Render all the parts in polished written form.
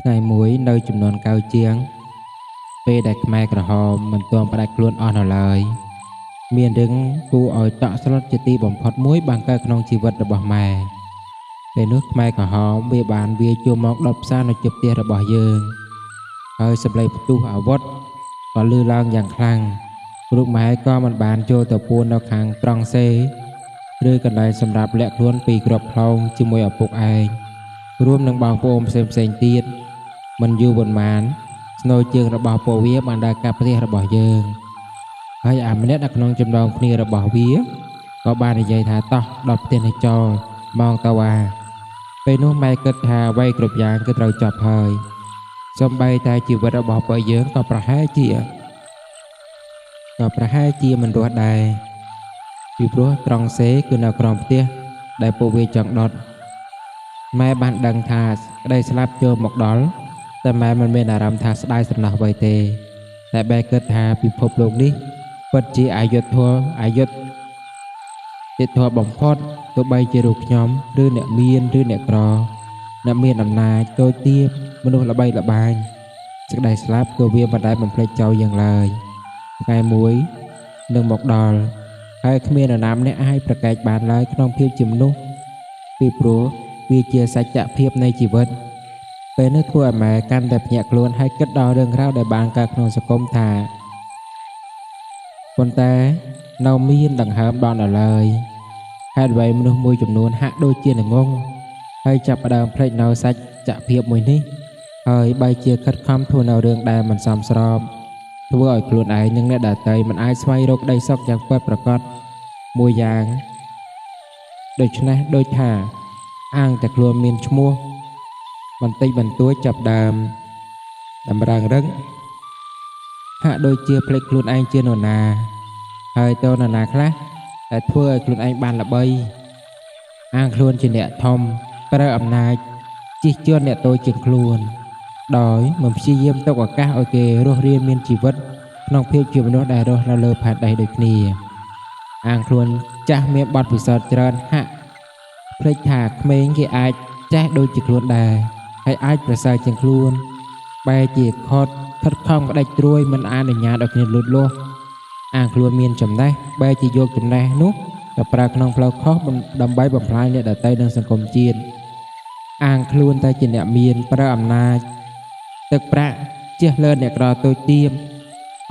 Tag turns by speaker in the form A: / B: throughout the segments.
A: ថ្ងៃមួយនៅចំនួនកៅជាងពេលដែលខ្មែរក្រហមមិនទាន់ផ្ដាច់ខ្លួនអស់នៅឡើយមានរឿងគួរឲ្យតក់ស្លុតជាទីបំផុតមួយបានកើតក្នុងជីវិតរបស់ម៉ែពេលនោះខ្មែរក្រហមវាបានវាយជួមមកដុតផ្សារនៅជិតផ្ទះរបស់យើងហើយសម្លេងផ្ទុះអាវុធក៏លឺឡើងយ៉ាងខ្លាំងគ្រូម៉ែក៏មិនបានចូលទៅពួននៅខាងត្រង់សេឬកន្លែងសម្រាប់លាក់ខ្លួនពីក្របផ្លោងជាមួយឪពុកឯងរួមនឹងបងប្អូនផ្សេងៗទៀតមិនយូរប៉ុន្មានស្នូលជើងរបស់ពួកវាបានដើរកាប់ផ្ទះរបស់យើងហើយអាម្នាក់នៅក្នុងចំណោមគ្នារបស់វាក៏បាននិយាយថាតោះដុតផ្ទះនេះចោលមកតវ៉ាពេលនោះម៉ែគិតថាអ្វីគ្រប់យ៉ាងគឺត្រូវចប់ហើយសូម្បីតែជីវិតរបស់ពួកយើងក៏ប្រហែលជាមិនរស់ដែរពីព្រោះត្រង់សេគឺនៅក្រោមផ្ទះដែលពួកវាចង់ដុតម៉ែបានដឹងថាក្តីស្លាប់ចូលមកដល់តែម៉ែមិនមានអារម្មណ៍ថាស្ដាយស្រណោះអ្វីទេតែបែរគិតថាពិភពលោកនេះពិតជាអយុត្តិធម៌បំផុតទោះបីជារូបខ្ញុំឬអ្នកមានឬអ្នកក្រអ្នកមានអំណាចតូចទាបមនុស្សល្បីល្បាញសេចក្តីស្លាប់ក៏វាមិនដែលបំភ្លេចចោលយ៉ាងឡើយថ្ងៃមួយនឹងមកដល់ហើយគ្មាននរណាម្នាក់អាចប្រកែកបានឡើយក្នុងភាពជាមនុស្សពីព្រោះវាជាសច្ចភាពនៃជីវិតពេលនេះធ្វើឲ្យម៉ែកាន់តែភ្ញាក់ខ្លួនហើយគិតដល់រឿងរ៉ាវដែលបានកើតក្នុងសង្គមថាប៉ុន្តែនៅមានដង្ហើមដល់ដល់ឡើយហេតុអ្វីមនុស្សមួយចំនួនហាក់ដូចជាងងហើយចាប់ផ្ដើមភ្លេចនៅសច្ចភាពមួយនេះហើយបែរជាខិតខំធ្វើនៅរឿងដែលមិនសមស្របធ្វើឲ្យខ្លួនឯងនិងអ្នកដទៃមិនអាចស្វែងរកដីសុខយ៉ាងពិតប្រាកដមួយយ៉ាងដូច្នេះដូចថាអាងតែខ្លួនមានឈ្មោះបន្តិចបន្តួចចាប់ដើមតម្រឹងរឹងហាក់ដូចជាភ្លេចខ្លួនឯងជានរណាហើយតើនរណាខ្លះតែធ្វើឲ្យខ្លួនឯងបានល្បីអាងខ្លួនជាអ្នកធំប្រើអំណាចជិះជាន់អ្នកតូចជាងខ្លួនដោយមិនព្យាយាមទុកឱកាសឲ្យគេរស់រានមានជីវិតក្នុងភាពជាមនុស្សដែលរស់នៅលើផែនដីដូចគ្នាអាងខ្លួនចាស់មានបទពិសោធន៍ច្រើនហាក់ភ្លេចថាក្មេងគេអាចចេះដូចជាខ្លួនដែរហើយអាចប្រសើរជាងខ្លួនបែរជាខិតខំក្តាច់ត្រួយមិនអនុញ្ញាតឲ្យគ្នាលូតលាស់អាងខ្លួនមានចំណេះបែរជាយកចំណេះនោះទៅប្រើក្នុងផ្លូវខុសដើម្បីបំផ្លាញអ្នកដទៃនិងសង្គមជាតិអាងខ្លួនតែជាអ្នកមានប្រើអំណាចទឹកប្រាក់ជះលើអ្នកក្រតូចទាប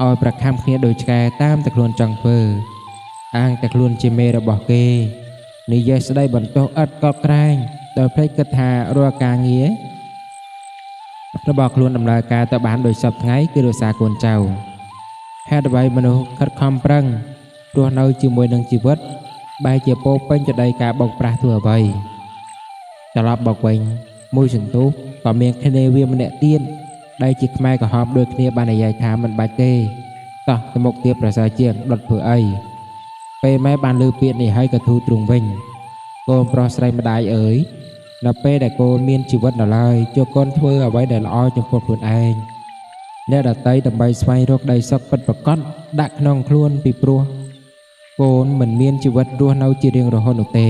A: ឲ្យប្រខំគ្នាដូចឆ្កែតាមតែខ្លួនចង់ធ្វើអាងតែខ្លួនជាមេរបស់គេនិយាយស្ដីបន្ទោសឥតកត់ក្រែងដោយភ្លេចគិតថារាល់ការងាររបស់ខ្លួនដំណើរការទៅបានដោយសពថ្ងៃគឺដោយសារកូនចៅហេតុអ្វីមនុស្សខិតខំប្រឹងរស់នៅជាមួយនឹងជីវិតបែរជាពោពេញទៅដោយការបោកប្រាស់ធ្វើអ្វីត្រឡប់មកវិញមួយសន្ទុះក៏មានគ្នាវាម្នាក់ទៀតដែលជាខ្មែរក្រហមដូចគ្នាបាននិយាយថាមិនបាច់ទេតោះទៅមុខទៀតប្រសើរជាងដុតធ្វើអីពេលម៉ែបានលើពាក្យនេះហើយក៏ធូរទ្រូងវិញកូនប្រុសស្រីម្ដាយអើយនៅពេលដែលកូនមានជីវិតនៅឡើយជួកូនធ្វើអ្វីដែលល្អចំពោះខ្លួនឯងអ្នកដទៃដើម្បីស្វែងរកដីសុខពិតប្រាកដដាក់ក្នុងខ្លួនពីព្រោះកូនមិនមានជីវិតរស់នៅជារៀងរហូតនោះទេ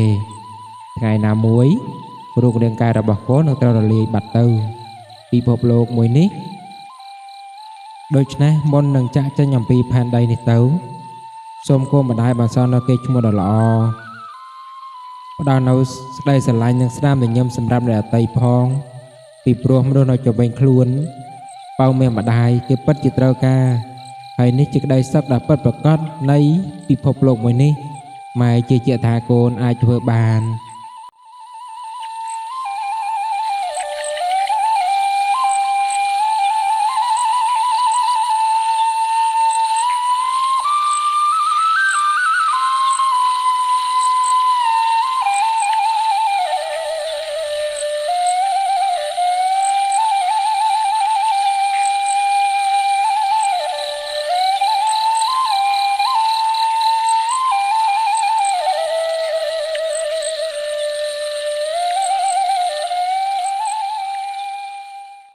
A: ថ្ងៃណាមួយរូបរាងកាយរបស់កូននឹងត្រូវរលាយបាត់ទៅពិភពលោកមួយនេះដូច្នេះមុននឹងចាក់ចេញអំពីផែនដីនេះទៅសូមគុំម្ដាយបានសល់នៅគេឈ្មោះដ៏ល្អផ្ដល់នៅស្ដីស្រឡាញ់និងស្នាមញញឹមសម្រាប់អ្នកដទៃផងពីព្រោះមនុស្សនៅជុំវិញខ្លួនប៉ៅមានម្ដាយគឺពិតជាត្រូវការហើយនេះជាក្តីសុខដ៏ពិតប្រាកដនៃពិភពលោកមួយនេះម៉ែជឿជាក់ថាកូនអាចធ្វើបាន